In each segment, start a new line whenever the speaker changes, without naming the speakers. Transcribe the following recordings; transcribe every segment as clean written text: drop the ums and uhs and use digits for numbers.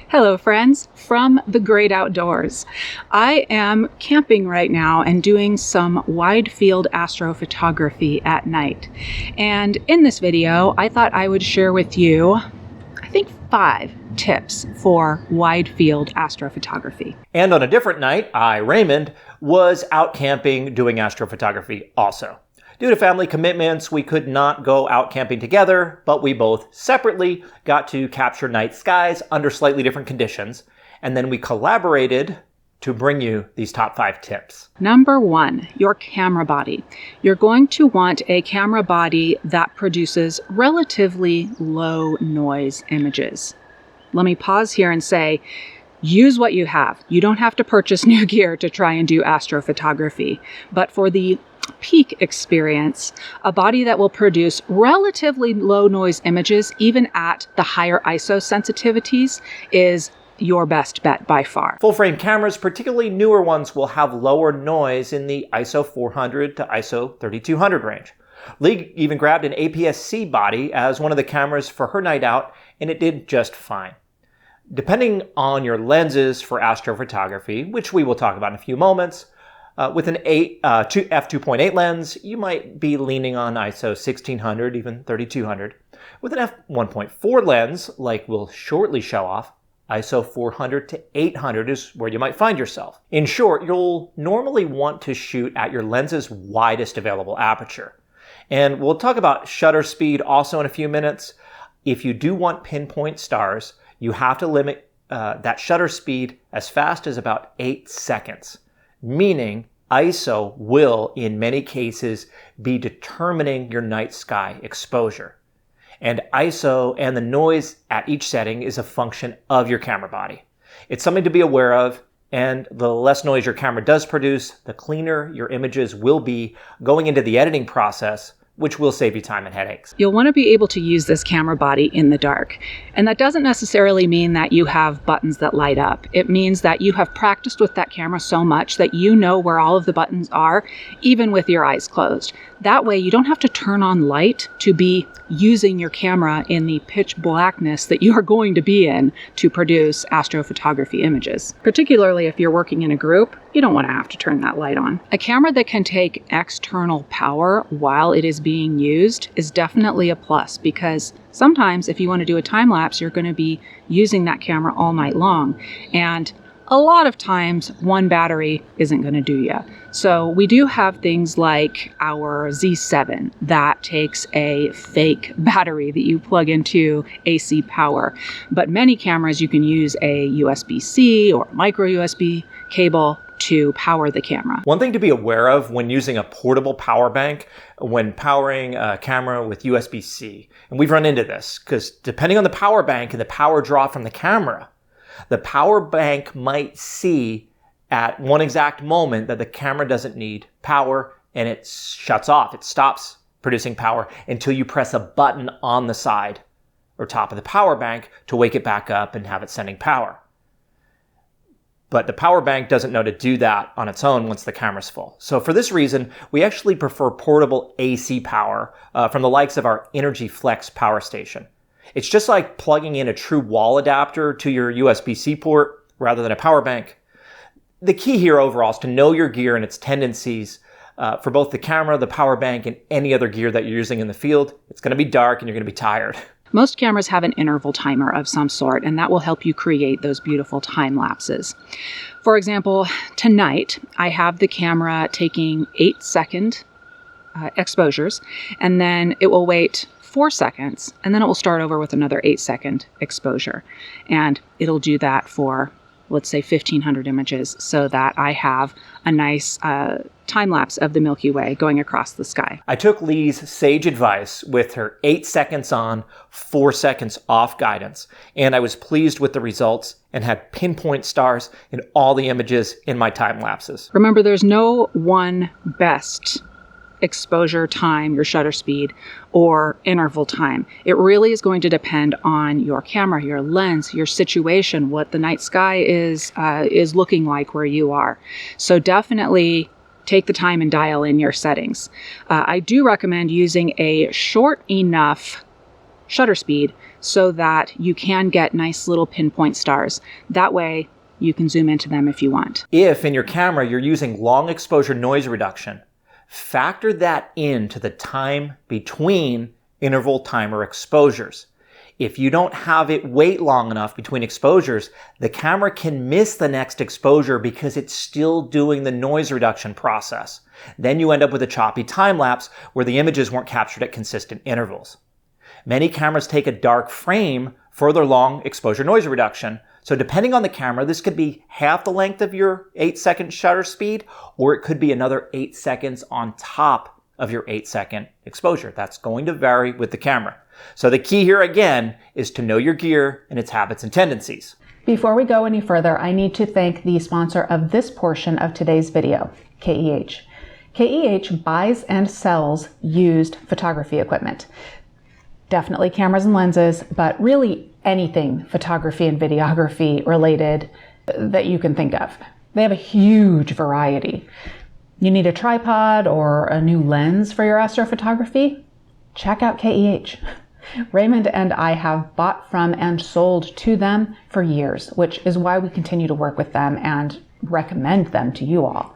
Hello friends from the great outdoors. I am camping right now and doing some wide field astrophotography at night. And in this video, I thought I would share with you, I think 5 tips for wide field astrophotography.
And on a different night, I, Raymond, was out camping doing astrophotography also. Due to family commitments, we could not go out camping together, but we both separately got to capture night skies under slightly different conditions, and then we collaborated to bring you these top 5 tips.
Number 1, your camera body. You're going to want a camera body that produces relatively low noise images. Let me pause here and say, use what you have. You don't have to purchase new gear to try and do astrophotography, but for the peak experience, a body that will produce relatively low noise images, even at the higher ISO sensitivities, is your best bet by far.
Full frame cameras, particularly newer ones, will have lower noise in the ISO 400 to ISO 3200 range. Leigh even grabbed an APS-C body as one of the cameras for her night out, and it did just fine. Depending on your lenses for astrophotography, which we will talk about in a few moments, with an f2.8 lens, you might be leaning on ISO 1600, even 3200. With an f1.4 lens, like we'll shortly show off, ISO 400 to 800 is where you might find yourself. In short, you'll normally want to shoot at your lens's widest available aperture. And we'll talk about shutter speed also in a few minutes. If you do want pinpoint stars, you have to limit that shutter speed as fast as about 8 seconds. Meaning ISO will, in many cases, be determining your night sky exposure. And ISO and the noise at each setting is a function of your camera body. It's something to be aware of, and the less noise your camera does produce, the cleaner your images will be going into the editing process, which will save you time and headaches.
You'll want to be able to use this camera body in the dark. And that doesn't necessarily mean that you have buttons that light up. It means that you have practiced with that camera so much that you know where all of the buttons are, even with your eyes closed. That way you don't have to turn on light to be using your camera in the pitch blackness that you are going to be in to produce astrophotography images. Particularly if you're working in a group, you don't want to have to turn that light on. A camera that can take external power while it is being used is definitely a plus, because sometimes if you want to do a time lapse, you're going to be using that camera all night long. And a lot of times one battery isn't going to do you. So we do have things like our Z7 that takes a fake battery that you plug into AC power. But many cameras you can use a USB-C or micro USB cable to power the camera.
One thing to be aware of when using a portable power bank, when powering a camera with USB-C, and we've run into this, because depending on the power bank and the power draw from the camera, the power bank might see at one exact moment that the camera doesn't need power and it shuts off. It stops producing power until you press a button on the side or top of the power bank to wake it back up and have it sending power. But the power bank doesn't know to do that on its own once the camera's full. So for this reason, we actually prefer portable AC power from the likes of our Energy Flex power station. It's just like plugging in a true wall adapter to your USB-C port rather than a power bank. The key here overall is to know your gear and its tendencies for both the camera, the power bank, and any other gear that you're using in the field. It's going to be dark and you're going to be tired.
Most cameras have an interval timer of some sort, and that will help you create those beautiful time lapses. For example, tonight I have the camera taking 8-second exposures, and then it will wait 4 seconds, and then it will start over with another 8-second exposure. And it'll do that for, let's say, 1,500 images, so that I have a nice time lapse of the Milky Way going across the sky.
I took Leigh's sage advice with her 8 seconds on, 4 seconds off guidance, and I was pleased with the results and had pinpoint stars in all the images in my time lapses.
Remember, there's no one best exposure time, your shutter speed, or interval time. It really is going to depend on your camera, your lens, your situation, what the night sky is looking like where you are. So definitely take the time and dial in your settings. I do recommend using a short enough shutter speed so that you can get nice little pinpoint stars. That way you can zoom into them if you want.
If in your camera you're using long exposure noise reduction, factor that into the time between interval timer exposures. If you don't have it wait long enough between exposures, the camera can miss the next exposure because it's still doing the noise reduction process. Then you end up with a choppy time lapse where the images weren't captured at consistent intervals. Many cameras take a dark frame for their long exposure noise reduction. So depending on the camera, this could be half the length of your 8-second shutter speed, or it could be another 8 seconds on top of your 8-second exposure. That's going to vary with the camera. So the key here again is to know your gear and its habits and tendencies.
Before we go any further, I need to thank the sponsor of this portion of today's video, KEH. KEH buys and sells used photography equipment. Definitely cameras and lenses, but really anything photography and videography related that you can think of. They have a huge variety. You need a tripod or a new lens for your astrophotography? Check out KEH. Raymond and I have bought from and sold to them for years, which is why we continue to work with them and recommend them to you all.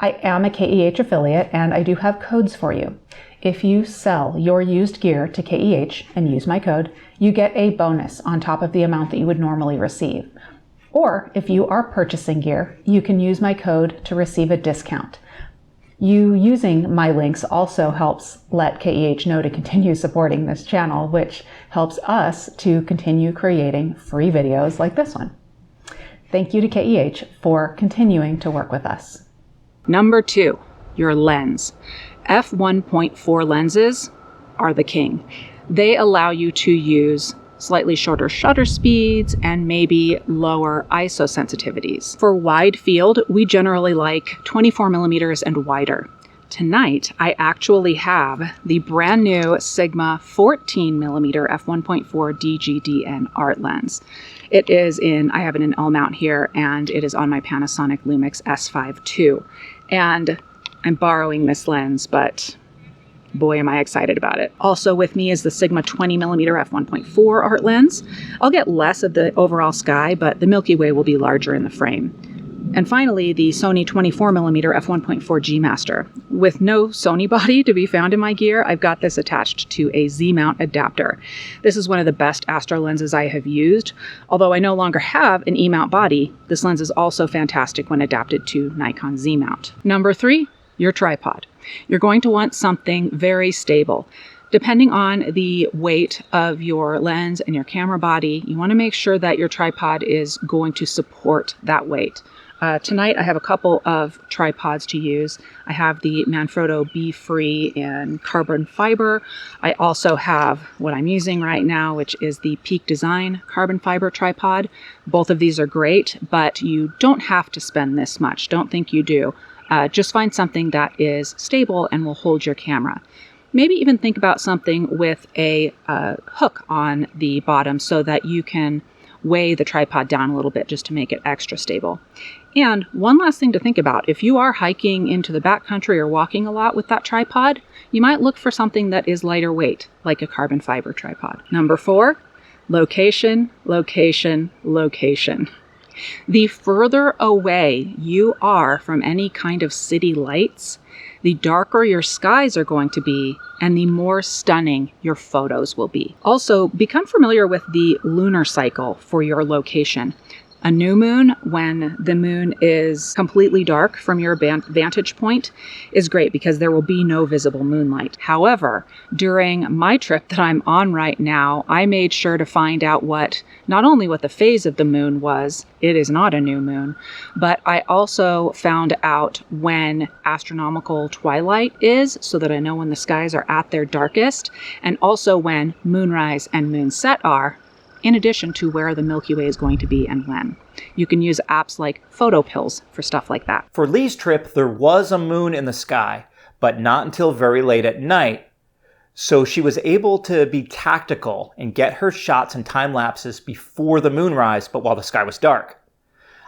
I am a KEH affiliate and I do have codes for you. If you sell your used gear to KEH and use my code, you get a bonus on top of the amount that you would normally receive. Or if you are purchasing gear, you can use my code to receive a discount. You using my links also helps let KEH know to continue supporting this channel, which helps us to continue creating free videos like this one. Thank you to KEH for continuing to work with us.
Number 2, your lens. f1.4 lenses are the king. They allow you to use slightly shorter shutter speeds and maybe lower ISO sensitivities. For wide field, we generally like 24 millimeters and wider. Tonight, I actually have the brand new Sigma 14 millimeter f1.4 DGDN art lens. It is I have it in L mount here, and it is on my Panasonic Lumix S5 II. And I'm borrowing this lens, but boy, am I excited about it. Also with me is the Sigma 20mm f1.4 art lens. I'll get less of the overall sky, but the Milky Way will be larger in the frame. And finally, the Sony 24mm f1.4 G Master. With no Sony body to be found in my gear, I've got this attached to a Z-mount adapter. This is one of the best Astro lenses I have used. Although I no longer have an E-mount body, this lens is also fantastic when adapted to Nikon Z-mount. Number 3, your tripod. You're going to want something very stable. Depending on the weight of your lens and your camera body, you want to make sure that your tripod is going to support that weight. Tonight I have a couple of tripods to use. I have the Manfrotto Be Free in carbon fiber. I also have what I'm using right now, which is the Peak Design carbon fiber tripod. Both of these are great, but you don't have to spend this much. Don't think you do. Just find something that is stable and will hold your camera. Maybe even think about something with a hook on the bottom so that you can weigh the tripod down a little bit just to make it extra stable. And one last thing to think about, if you are hiking into the backcountry or walking a lot with that tripod, you might look for something that is lighter weight, like a carbon fiber tripod. Number 4, location, location, location. The further away you are from any kind of city lights, the darker your skies are going to be and the more stunning your photos will be. Also, become familiar with the lunar cycle for your location. A new moon, when the moon is completely dark from your vantage point, is great because there will be no visible moonlight. However, during my trip that I'm on right now, I made sure to find out not only what the phase of the moon was, it is not a new moon, but I also found out when astronomical twilight is so that I know when the skies are at their darkest, and also when moonrise and moonset are, in addition to where the Milky Way is going to be and when. You can use apps like Photo Pills for stuff like that.
For Leigh's trip, there was a moon in the sky, but not until very late at night. So she was able to be tactical and get her shots and time lapses before the moonrise, but while the sky was dark.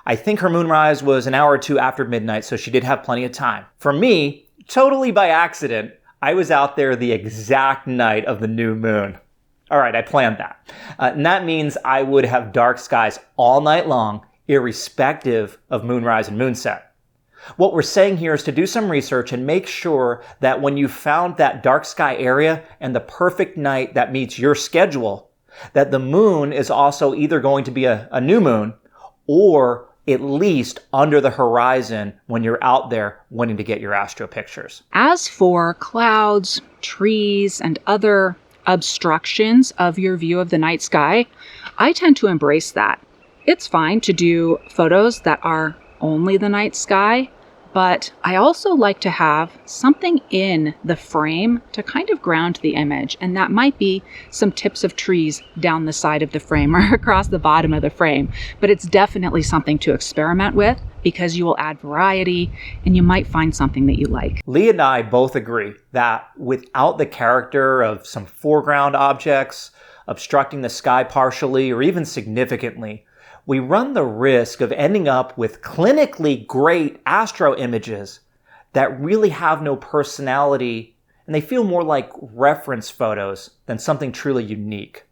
I think her moonrise was an hour or two after midnight, so she did have plenty of time. For me, totally by accident, I was out there the exact night of the new moon. All right, I planned that. And that means I would have dark skies all night long, irrespective of moonrise and moonset. What we're saying here is to do some research and make sure that when you found that dark sky area and the perfect night that meets your schedule, that the moon is also either going to be a new moon or at least under the horizon when you're out there wanting to get your astro pictures.
As for clouds, trees, and other obstructions of your view of the night sky, I tend to embrace that. It's fine to do photos that are only the night sky, but I also like to have something in the frame to kind of ground the image, and that might be some tips of trees down the side of the frame or across the bottom of the frame, but it's definitely something to experiment with because you will add variety and you might find something that you like.
Leigh and I both agree that without the character of some foreground objects obstructing the sky partially or even significantly, we run the risk of ending up with clinically great astro images that really have no personality, and they feel more like reference photos than something truly unique.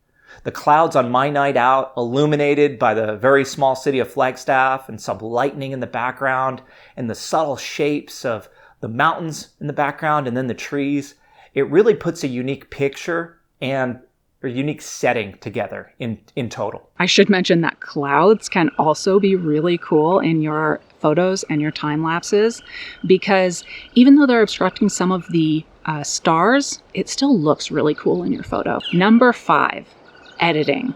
The clouds on my night out, illuminated by the very small city of Flagstaff and some lightning in the background, and the subtle shapes of the mountains in the background and then the trees, it really puts a unique picture and a unique setting together in total.
I should mention that clouds can also be really cool in your photos and your time lapses because even though they're obstructing some of the stars, it still looks really cool in your photo. Number 5, editing.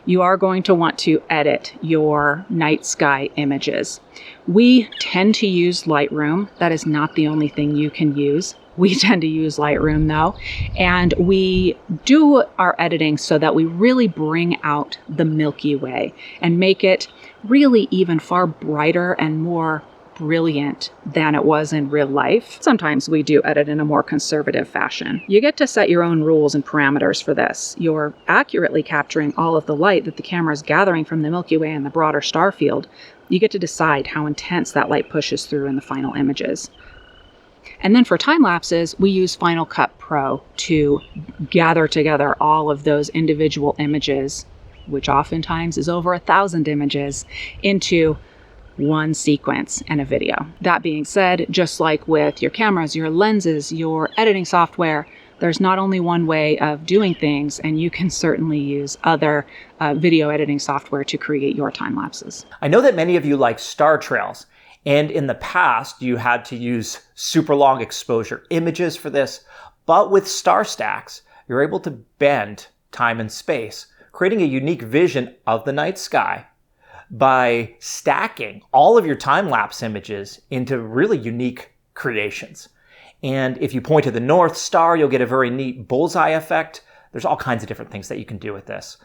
You are going to want to edit your night sky images. We tend to use Lightroom. That is not the only thing you can use. We tend to use Lightroom though, and we do our editing so that we really bring out the Milky Way and make it really even far brighter and more brilliant than it was in real life. Sometimes we do edit in a more conservative fashion. You get to set your own rules and parameters for this. You're accurately capturing all of the light that the camera is gathering from the Milky Way and the broader star field. You get to decide how intense that light pushes through in the final images. And then for time lapses, we use Final Cut Pro to gather together all of those individual images, which oftentimes is over 1,000 images, into one sequence and a video. That being said, just like with your cameras, your lenses, your editing software, there's not only one way of doing things, and you can certainly use other video editing software to create your time lapses.
I know that many of you like star trails. And in the past, you had to use super long exposure images for this. But with star stacks, you're able to bend time and space, creating a unique vision of the night sky by stacking all of your time-lapse images into really unique creations. And if you point to the North Star, you'll get a very neat bullseye effect. There's all kinds of different things that you can do with this.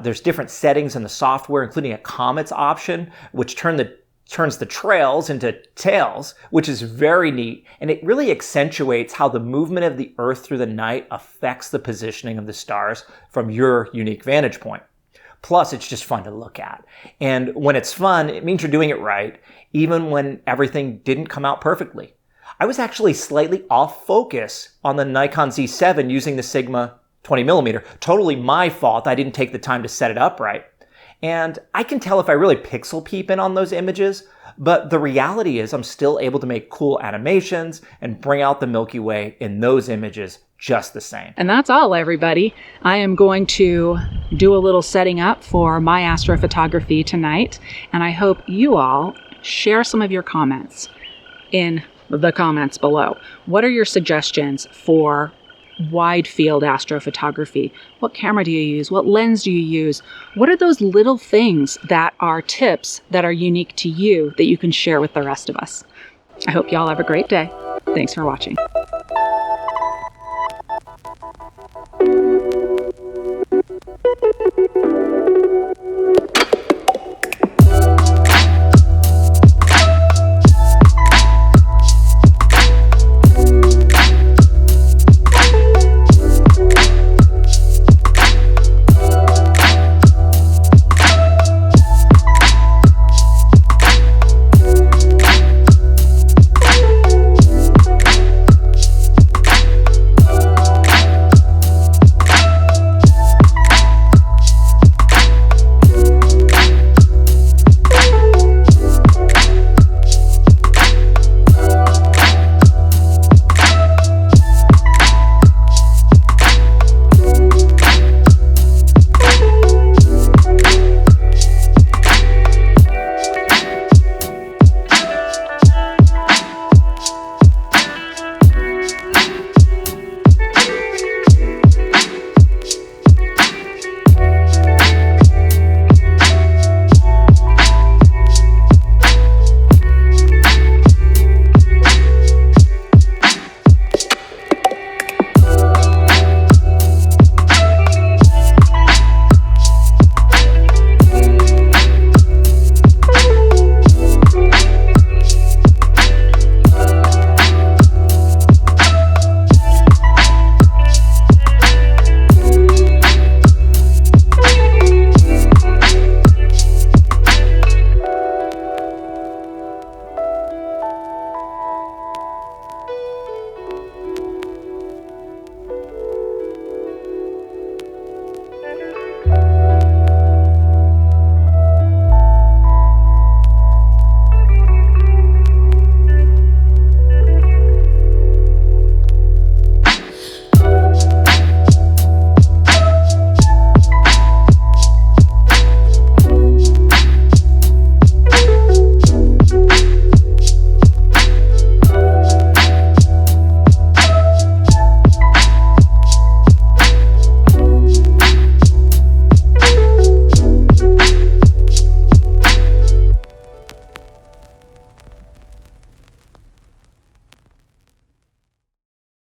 There's different settings in the software, including a comets option, which turns the trails into tails, which is very neat, and it really accentuates how the movement of the Earth through the night affects the positioning of the stars from your unique vantage point. Plus, it's just fun to look at. And when it's fun, it means you're doing it right, even when everything didn't come out perfectly. I was actually slightly off focus on the Nikon Z7 using the Sigma 20mm. Totally my fault. I didn't take the time to set it up right. And I can tell if I really pixel peep in on those images, but the reality is I'm still able to make cool animations and bring out the Milky Way in those images just the same.
And that's all, everybody. I am going to do a little setting up for my astrophotography tonight, and I hope you all share some of your comments in the comments below. What are your suggestions for wide field astrophotography? What camera do you use? What lens do you use? What are those little things that are tips that are unique to you that you can share with the rest of us? I hope y'all have a great day. Thanks for watching.